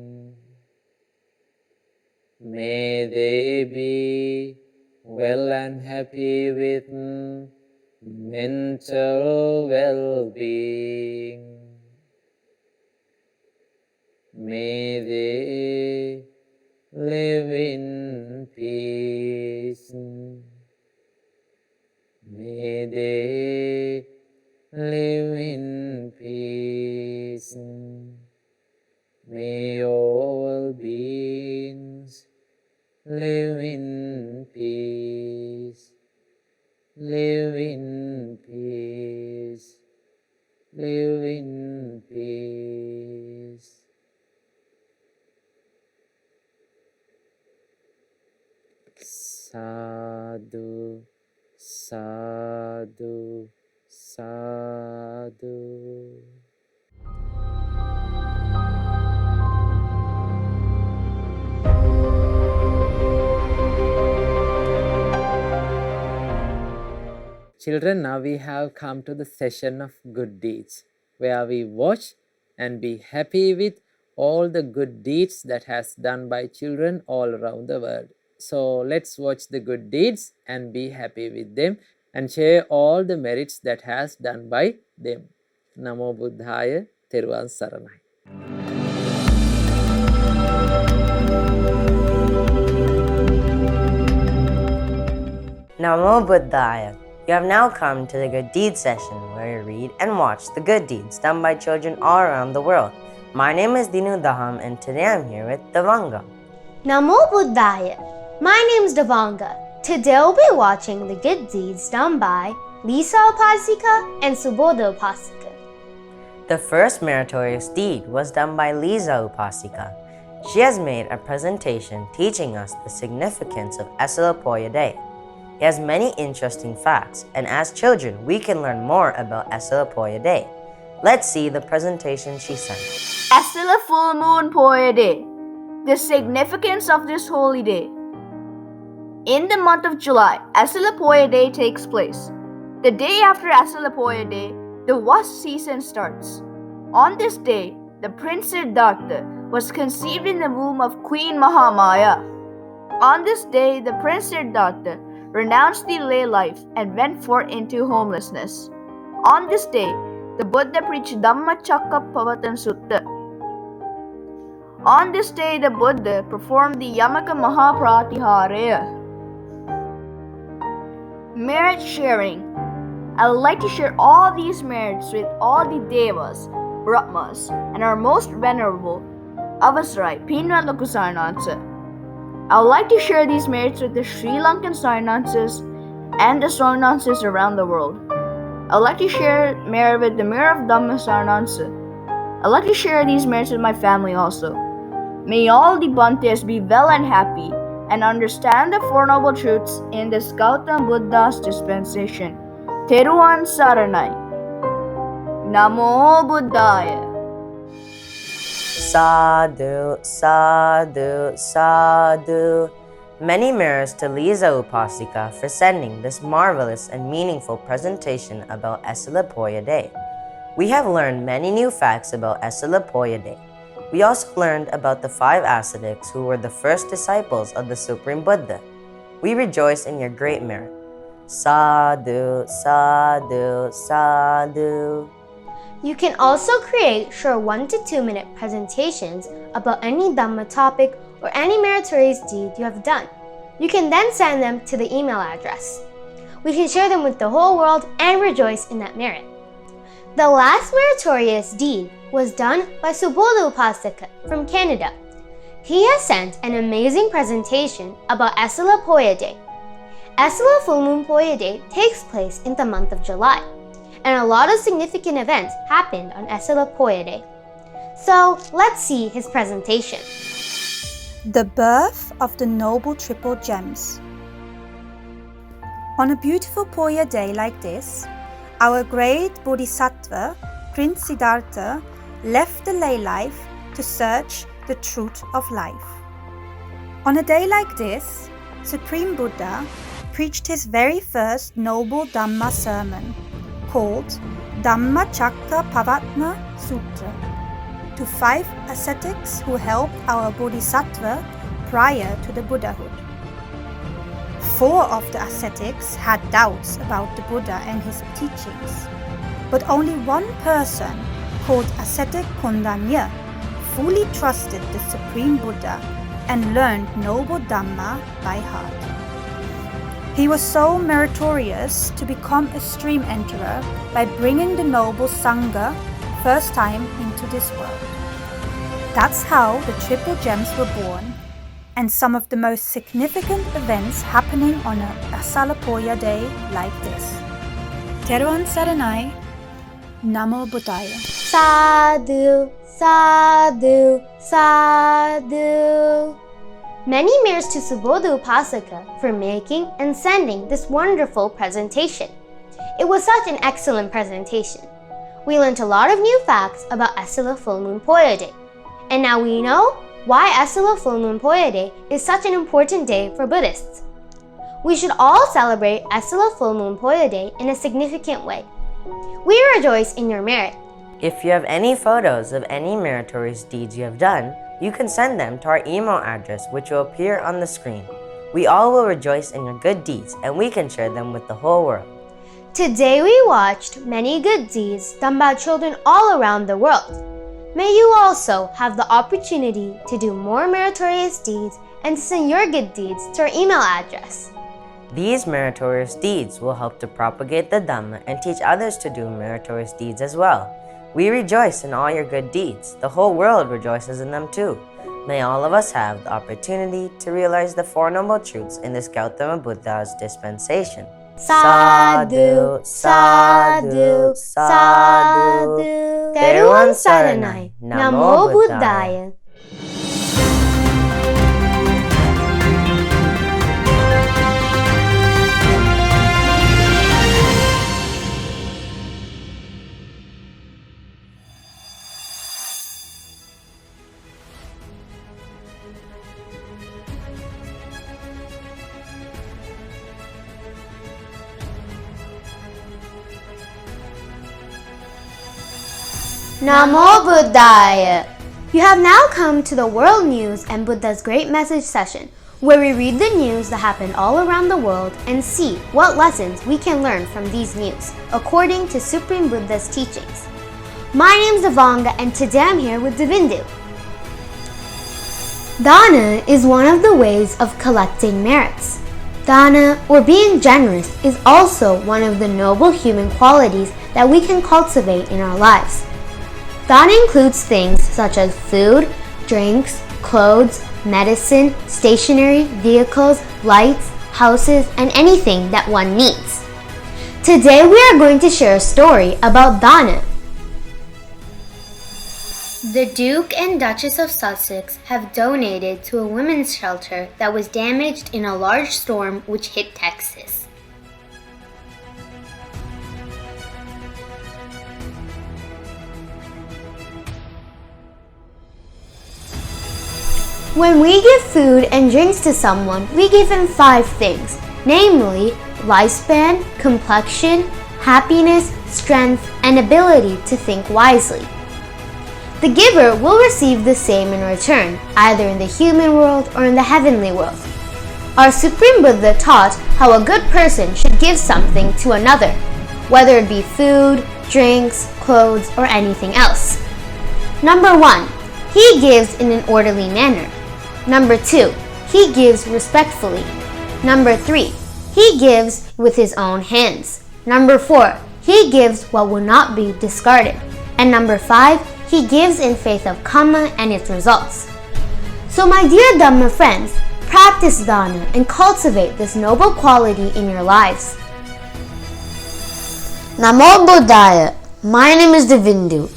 Speaker 1: May they be well and happy with mental well-being. May they live in peace. May they live in peace. peace. May all beings live in peace. Live in peace. Live in peace. Sadhu, sadhu, sadhu. Children, now we have come to the session of good deeds, where we watch and be happy with all the good deeds that has done by children all around the world. So let's watch the good deeds and be happy with them and share all the merits that has done by them. Namo Buddhaya, Theruvan Saranai.
Speaker 2: Namo Buddhaya. You have now come to the Good Deeds session where we read and watch the good deeds done by children all around the world. My name is Dinu Dham and today I'm here with Davanga.
Speaker 3: Namo Buddhaya. My name's Davanga. Today we'll be watching the good deeds done by Lisa Upasika and Subodha Upasika.
Speaker 2: The first meritorious deed was done by Lisa Upasika. She has made a presentation teaching us the significance of Asilapoya Day. He has many interesting facts, and as children, we can learn more about Asilapoya Day. Let's see the presentation she sent.
Speaker 4: Asila Full Moon Poya Day. The significance of this holy day. In the month of July, Asilapoya Day takes place. The day after Asilapoya Day, the wasp season starts. On this day, the Prince Shraddha was conceived in the womb of Queen Mahamaya. On this day, the Prince Shraddha renounced the lay life and went forth into homelessness. On this day, the Buddha preached Dhamma Sutta. On this day, the Buddha performed the Yamaka Mahapratihara. Merit sharing. I would like to share all these merits with all the Devas, Brahmas, and our most venerable Avasrai, Pinwalaku Sarnansa. I would like to share these merits with the Sri Lankan Sarnansas and the Sarnansas around the world. I would like to share merit with the Mayor of Dhamma Sarnansa. I would like to share these merits with my family also. May all the Bhantes be well and happy and understand the Four Noble Truths in this Gautama Buddha's dispensation. Theruvan Saranai. Namo Buddhaya.
Speaker 2: Sadhu, sadhu, sadhu. Many merits to Lisa Upasika for sending this marvelous and meaningful presentation about Asilapoya Day. We have learned many new facts about Asilapoya Day. We also learned about the 5 ascetics who were the first disciples of the Supreme Buddha. We rejoice in your great merit. Sadhu, sadhu, sadhu.
Speaker 3: You can also create short 1 to 2 minute presentations about any Dhamma topic or any meritorious deed you have done. You can then send them to the email address. We can share them with the whole world and rejoice in that merit. The last meritorious deed was done by Subodha Upasika from Canada. He has sent an amazing presentation about Asilapoya Day. Asila Full Moon Poya Day takes place in the month of July, and a lot of significant events happened on Asilapoya Day. So let's see his presentation.
Speaker 5: The birth of the Noble Triple Gems. On a beautiful Poya day like this, our great Bodhisattva, Prince Siddhartha, left the lay life to search the truth of life. On a day like this, Supreme Buddha preached his very first noble Dhamma sermon, called Dhamma Sutta, to 5 ascetics who helped our Bodhisattva prior to the Buddhahood. 4 of the ascetics had doubts about the Buddha and his teachings, but only one person, called ascetic Kondanya, fully trusted the Supreme Buddha and learned noble Dhamma by heart. He was so meritorious to become a stream enterer by bringing the noble Sangha first time into this world. That's how the triple gems were born, and some of the most significant events happening on a Asalapoya day like this. Teruan Saranai, Namo Buddhaya.
Speaker 3: Sadhu, sadhu, sadhu. Many mayors to Subodha Upasaka for making and sending this wonderful presentation. It was such an excellent presentation. We learned a lot of new facts about Asala Full Moon Poya Day. And now we know why Asala Full Moon Poya Day is such an important day for Buddhists. We should all celebrate Asala Full Moon Poya Day in a significant way. We rejoice in your merit.
Speaker 2: If you have any photos of any meritorious deeds you have done, you can send them to our email address, which will appear on the screen. We all will rejoice in your good deeds, and we can share them with the whole world.
Speaker 3: Today we watched many good deeds done by children all around the world. May you also have the opportunity to do more meritorious deeds and to send your good deeds to our email address.
Speaker 2: These meritorious deeds will help to propagate the Dhamma and teach others to do meritorious deeds as well. We rejoice in all your good deeds. The whole world rejoices in them too. May all of us have the opportunity to realize the Four Noble Truths in this Gautama Buddha's dispensation.
Speaker 3: Sadhu, sadhu, sadhu. Teruan Saranai. Namo Buddhaya. Namo Buddhaya. You have now come to the World News and Buddha's Great Message session, where we read the news that happened all around the world and see what lessons we can learn from these news, according to Supreme Buddha's teachings. My name is Devanga, and today I'm here with Devindu. Dana is one of the ways of collecting merits. Dana, or being generous, is also one of the noble human qualities that we can cultivate in our lives. Dana includes things such as food, drinks, clothes, medicine, stationery, vehicles, lights, houses, and anything that one needs. Today we are going to share a story about Dana. The Duke and Duchess of Sussex have donated to a women's shelter that was damaged in a large storm which hit Texas. When we give food and drinks to someone, we give him 5 things, namely lifespan, complexion, happiness, strength, and ability to think wisely. The giver will receive the same in return, either in the human world or in the heavenly world. Our Supreme Buddha taught how a good person should give something to another, whether it be food, drinks, clothes, or anything else. Number 1, he gives in an orderly manner. Number 2, he gives respectfully. Number 3, he gives with his own hands. Number 4, he gives what will not be discarded. And number 5, he gives in faith of karma and its results. So my dear Dhamma friends, practice Dana and cultivate this noble quality in your lives. Namo Buddhaya. My name is Devindu.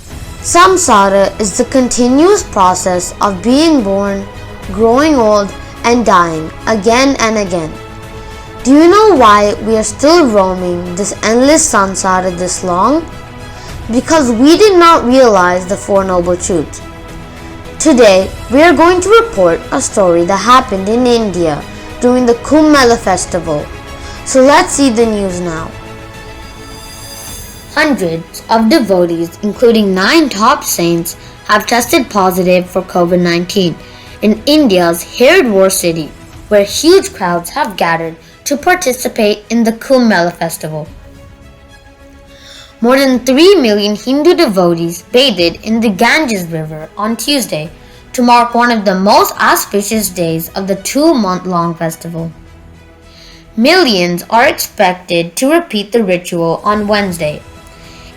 Speaker 3: Samsara is the continuous process of being born, growing old, and dying again and again. Do you know why we are still roaming this endless samsara this long? Because we did not realize the Four Noble Truths. Today, we are going to report a story that happened in India during the Kumbh Mela festival. So let's see the news now. Hundreds of devotees, including 9 top saints, have tested positive for COVID-19 in India's Haridwar city, where huge crowds have gathered to participate in the Kumbh Mela festival. More than 3 million Hindu devotees bathed in the Ganges River on Tuesday to mark one of the most auspicious days of the 2-month-long festival. Millions are expected to repeat the ritual on Wednesday.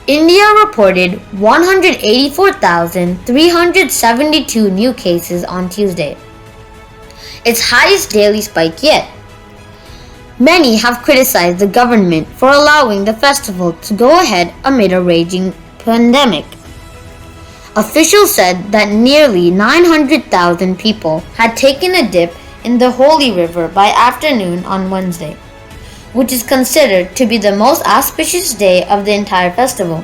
Speaker 3: India reported 184,372 new cases on Tuesday, its highest daily spike yet. Many have criticized the government for allowing the festival to go ahead amid a raging pandemic. Officials said that nearly 900,000 people had taken a dip in the holy river by afternoon on Wednesday, which is considered to be the most auspicious day of the entire festival.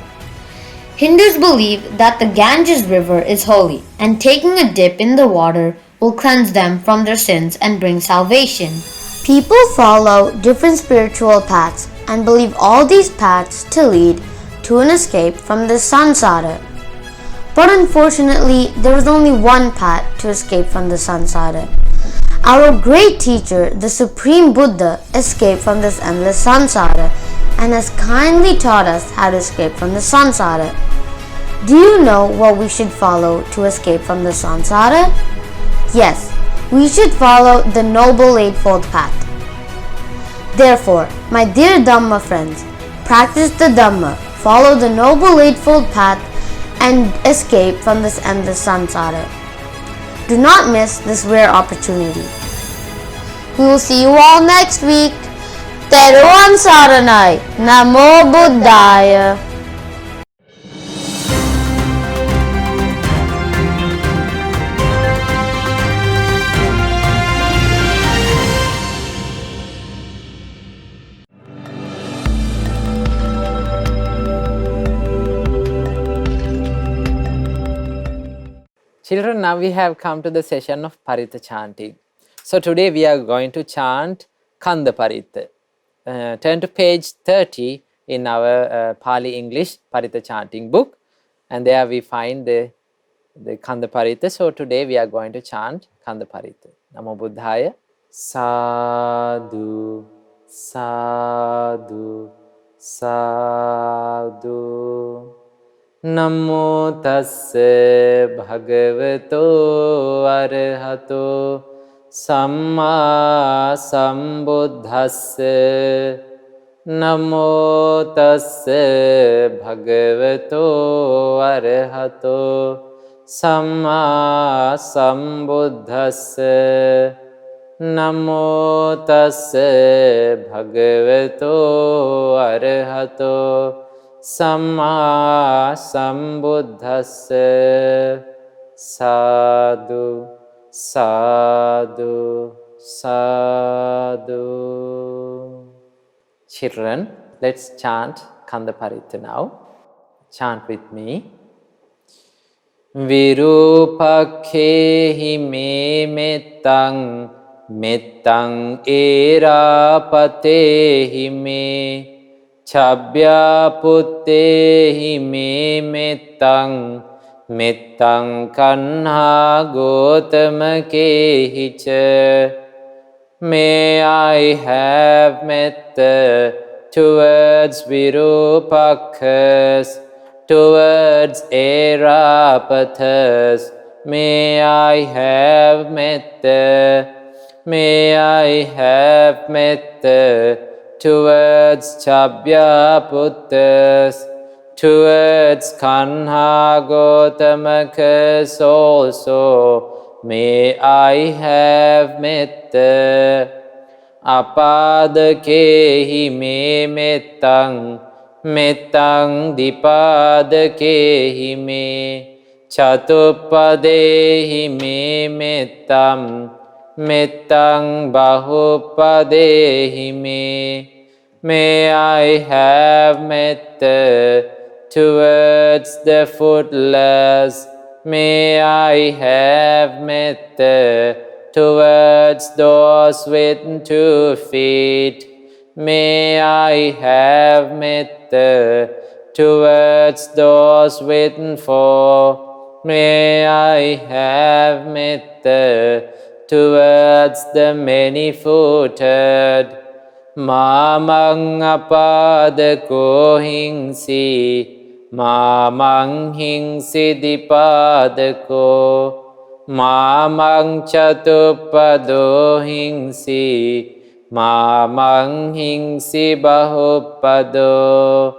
Speaker 3: Hindus believe that the Ganges River is holy, and taking a dip in the water will cleanse them from their sins and bring salvation. People follow different spiritual paths and believe all these paths to lead to an escape from the samsara. But unfortunately, there is only one path to escape from the samsara. Our great teacher, the Supreme Buddha, escaped from this endless samsara and has kindly taught us how to escape from the samsara. Do you know what we should follow to escape from the samsara? Yes, we should follow the Noble Eightfold Path. Therefore, my dear Dhamma friends, practice the Dhamma, follow the Noble Eightfold Path, and escape from this endless samsara. Do not miss this rare opportunity. We will see you all next week. Teruvan Saranai. Namo Buddhaya.
Speaker 1: Children, now we have come to the session of Parita chanting. So today we are going to chant Kanda Parita. Turn to page 30 in our Pali English Parita chanting book, and there we find the Kanda Parita. So today we are going to chant Kanda Parita. Namo Buddhaya. Sadhu, sadhu, sadhu. Namo tassa bhagavato arahato samma sambuddhassa. Namo tassa bhagavato arahato samma sambuddhassa. Namo tassa bhagavato arahato Samma sambuddhassa. Sadhu, sadhu, sadhu. Children, let's chant Kanda Parita now. Chant with me. Virupakhehi me mettang, mettang erapatehi me. Chabya puttehi me mettang, mettang kanha gotamakehi cha. May I have metta towards Virupakhas, towards Erapathas. May I have metta, may I have metta towards Chabya Puttas, towards Kanha Gotamakas also. May I have metta. Apadakehi me mettang, mettang dipadakehi me. Chatupadehi me mettam, mettang bahupadehi me. May I have metta towards the footless. May I have metta towards those with 2 feet. May I have metta towards those with 4. May I have metta towards the many-footed. Mamang apadako hingsi, mamang hingsi dipadako, mamang chatupado hingsi, mamang hingsi bahupado.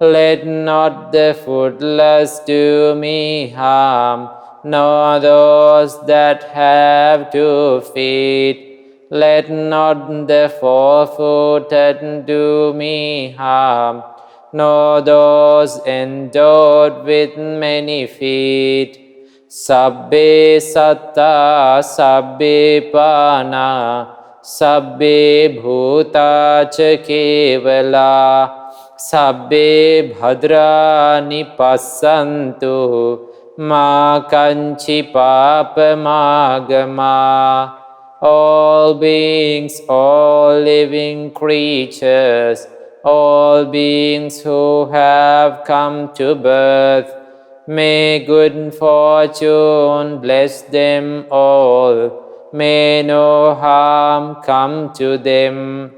Speaker 1: Let not the footless do me harm, nor those that have 2 feet. Let not the 4-footed do me harm, nor those endowed with many feet. Sabbe satta sabbe pana sabbe bhuta cha kevala sabbe bhadrani passantu ma kanchi papamagama. All beings, all living creatures, all beings who have come to birth, may good fortune bless them all. May no harm come to them.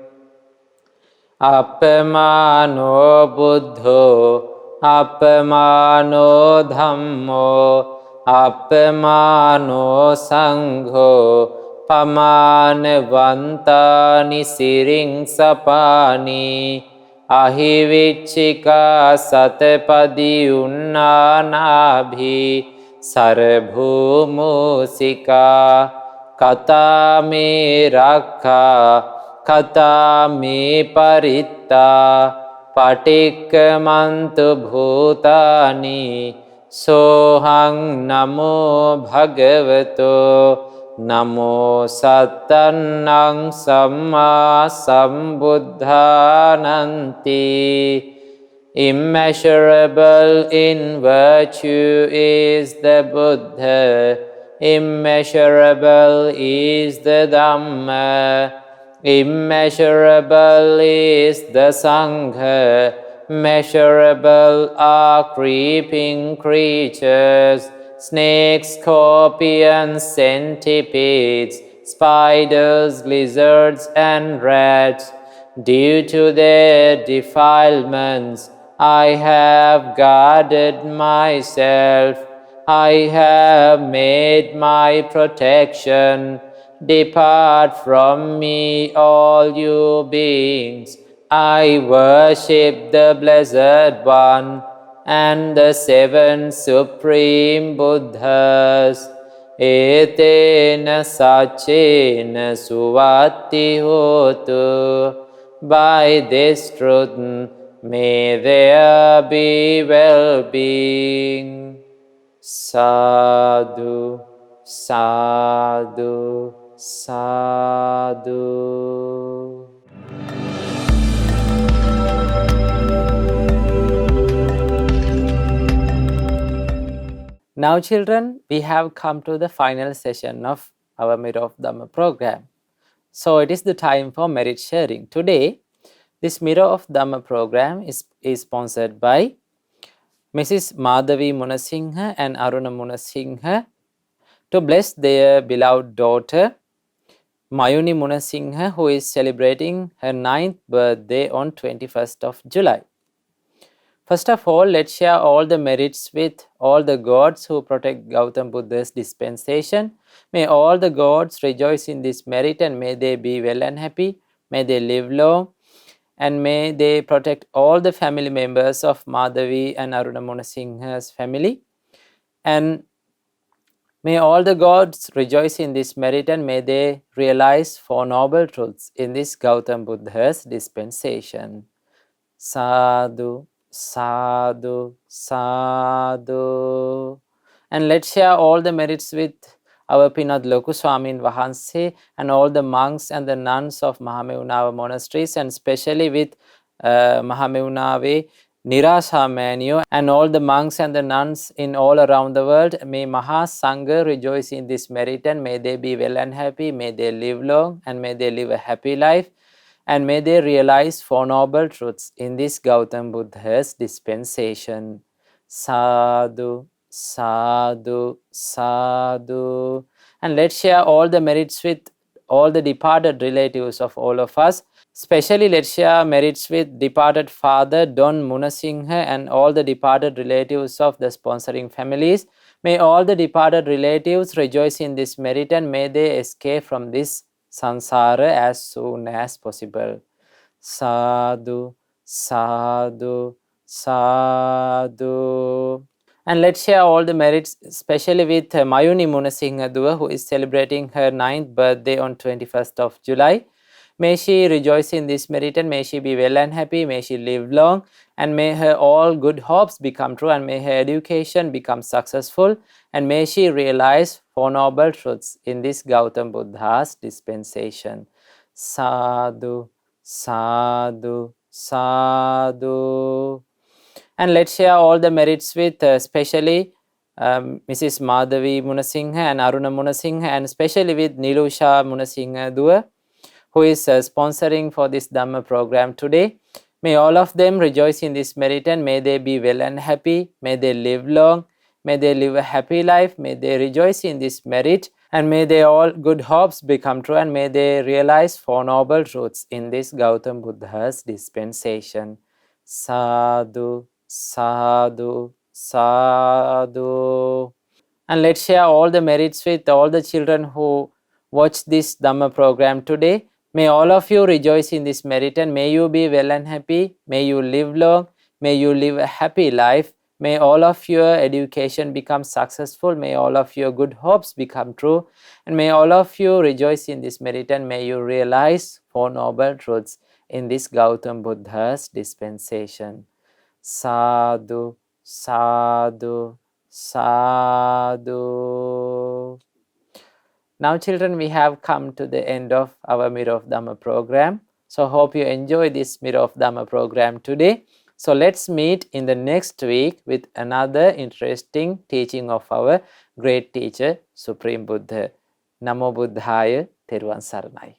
Speaker 1: Appamano buddho, appamano dhammo, appamano sangho, pamanavantani siring sapani, ahivichika satapadi unnanabhi, sarabhumusika, katame rakha, kata me paritta patikkamantu bhutani sohang namo bhagavato namo sattannang samma sambuddhananti. Immeasurable in virtue is the Buddha, immeasurable is the Dhamma, immeasurable is the Sangha, measurable are creeping creatures, snakes, scorpions, centipedes, spiders, lizards, and rats. Due to their defilements, I have guarded myself. I have made my protection. Depart from me, all you beings. I worship the Blessed One and the 7 Supreme Buddhas. Etena sachena suvati hotu. By this truth, may there be well-being. Sadhu, sadhu, sadhu. Now children, we have come to the final session of our Mirror of Dhamma program. So it is the time for merit sharing. Today, this Mirror of Dhamma program is sponsored by Mrs. Madhavi Munasinghe and Aruna Munasinghe to bless their beloved daughter Mayuni Munasinghe, who is celebrating her 9th birthday on 21st of July. First of all, let's share all the merits with all the gods who protect Gautam Buddha's dispensation. May all the gods rejoice in this merit and may they be well and happy. May they live long and may they protect all the family members of Madhavi and Aruna Munasinghe's family. And may all the gods rejoice in this merit and may they realize 4 noble truths in this Gautam Buddha's dispensation. Sadhu, sadhu, sadhu. And let's share all the merits with our Pinadloku Swaminwahansa and all the monks and the nuns of Mahamevunava monasteries, and especially with Mahamevunave Nirasamaniyo and all the monks and the nuns in all around the world. May Maha Sangha rejoice in this merit and may they be well and happy, may they live long and may they live a happy life. And may they realize 4 noble truths in this Gautam Buddha's dispensation. Sadhu, sadhu, sadhu. And let's share all the merits with all the departed relatives of all of us. Especially let's share merits with departed father Don Munasinghe and all the departed relatives of the sponsoring families. May all the departed relatives rejoice in this merit and may they escape from this sansara as soon as possible. Sadhu, sadhu, Sadhu. And let's share all the merits, especially with Mayuni Munasinghe Duwa, who is celebrating her 9th birthday on 21st of July. May she rejoice in this merit, and may she be well and happy, may she live long, and may her all good hopes become true, and may her education become successful, and may she realize Four Noble Truths in this Gautam Buddha's dispensation. Sadhu, sadhu, sadhu. And let's share all the merits with especially Mrs. Madhavi Munasinghe and Aruna Munasinghe, and especially with Nilusha Munasinghe Duwa, who is sponsoring for this Dhamma program today. May all of them rejoice in this merit, and may they be well and happy, may they live long, may they live a happy life, may they rejoice in this merit, and may their all good hopes become true, and may they realize Four Noble Truths in this Gautam Buddha's dispensation. Sadhu, sadhu, sadhu. And let's share all the merits with all the children who watch this Dhamma program today. May all of you rejoice in this merit, and may you be well and happy, may you live long, may you live a happy life, may all of your education become successful, may all of your good hopes become true, and may all of you rejoice in this merit, and may you realize Four Noble Truths in this Gautam Buddha's dispensation. Sadhu, sadhu, sadhu. Now children, we have come to the end of our Mirror of Dhamma program. So hope you enjoy this Mirror of Dhamma program today. So let's meet in the next week with another interesting teaching of our great teacher, Supreme Buddha. Namo Buddhaya, Theruvan Saranai.